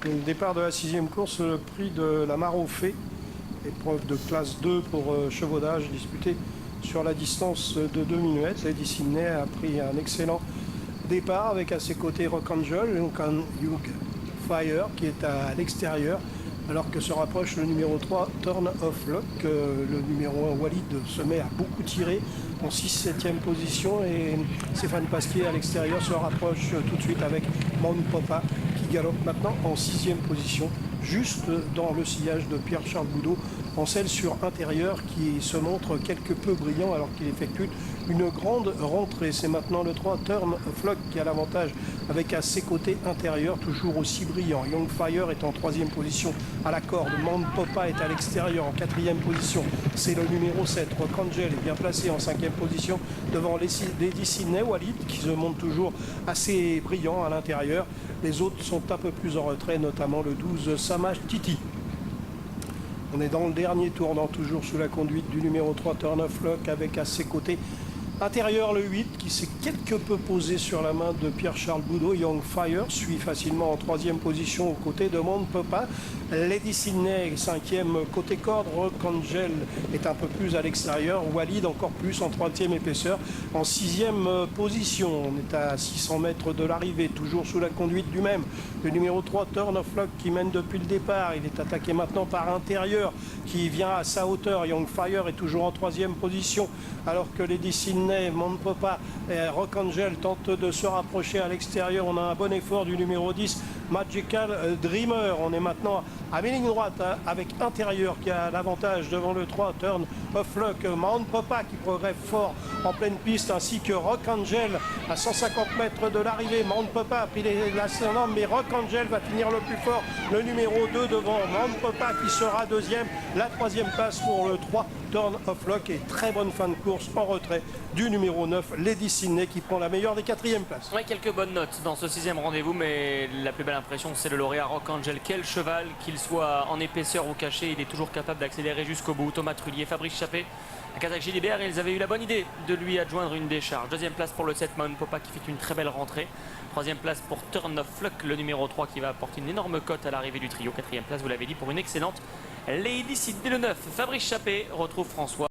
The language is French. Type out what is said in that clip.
Le départ de la 6e course, le prix de la Mare aux Fées, épreuve de classe 2 pour chevaudage disputée sur la distance de 2 minutes. Lady Sydney a pris un excellent départ avec à ses côtés Rock Angel, donc un Hugh Fire qui est à l'extérieur, alors que se rapproche le numéro 3 Turn of Luck. Le numéro 1 Walid se met à beaucoup tirer en 6-7e position et Stéphane Pasquier à l'extérieur se rapproche tout de suite avec Mount Popa qui galope maintenant en 6e position, juste dans le sillage de Pierre-Charles Boudot, en selle sur intérieur qui se montre quelque peu brillant alors qu'il effectue une grande rentrée. C'est maintenant le 3 Turn of Luck qui a l'avantage avec à ses côtés intérieur toujours aussi brillant. Young Fire est en 3e position à la corde. Mount Popa est à l'extérieur en 4e position. C'est le numéro 7. Rock Angel est bien placé en 5e position devant Lady Sydney. Walid qui se montre toujours assez brillant à l'intérieur. Les autres sont un peu plus en retrait, notamment le 12 Samash Titi. On est dans le dernier tournant, toujours sous la conduite du numéro 3 Turn of Luck avec à ses côtés intérieur le 8 qui s'est quelque peu posé sur la main de Pierre-Charles Boudot. Young Fire suit facilement en 3e position aux côtés de Mount Popa. Lady Sydney 5e côté corde. Rock Angel est un peu plus à l'extérieur. Walid encore plus en 3e épaisseur en 6e position. On est à 600 mètres de l'arrivée, toujours sous la conduite du même. Le numéro 3 Turn of Luck qui mène depuis le départ. Il est attaqué maintenant par intérieur qui vient à sa hauteur. Young Fire est toujours en 3e position alors que Lady Sydney, Mount Popa et Rock Angel tentent de se rapprocher à l'extérieur. On a un bon effort du numéro 10 Magical Dreamer. On est maintenant à mi-ligne droite avec intérieur qui a l'avantage devant le 3 Turn of Luck. Mount Popa qui progresse fort en pleine piste ainsi que Rock Angel à 150 mètres de l'arrivée. Mount Popa a pris l'ascendant mais Rock Angel va finir le plus fort. Le numéro 2 devant Mount Popa qui sera 2e. La 3e place pour le 3 Turn of Luck et très bonne fin de course en retrait du numéro 9 Lady Sydney qui prend la meilleure des 4e places. Oui, quelques bonnes notes dans ce 6e rendez-vous, mais la plus belle impression c'est le lauréat Rock Angel. Quel cheval, qu'il soit en épaisseur ou caché, il est toujours capable d'accélérer jusqu'au bout. Thomas Trullier, Fabrice Chappé, à Kazakh Gilibert, ils avaient eu la bonne idée de lui adjoindre une décharge. 2e place pour le 7 Mount Popa qui fait une très belle rentrée. 3e place pour Turn of Luck, le numéro 3 qui va apporter une énorme cote à l'arrivée du trio. 4e place, vous l'avez dit, pour une excellente Lady Sydney. Le 9 Fabrice Chappé retrouve François.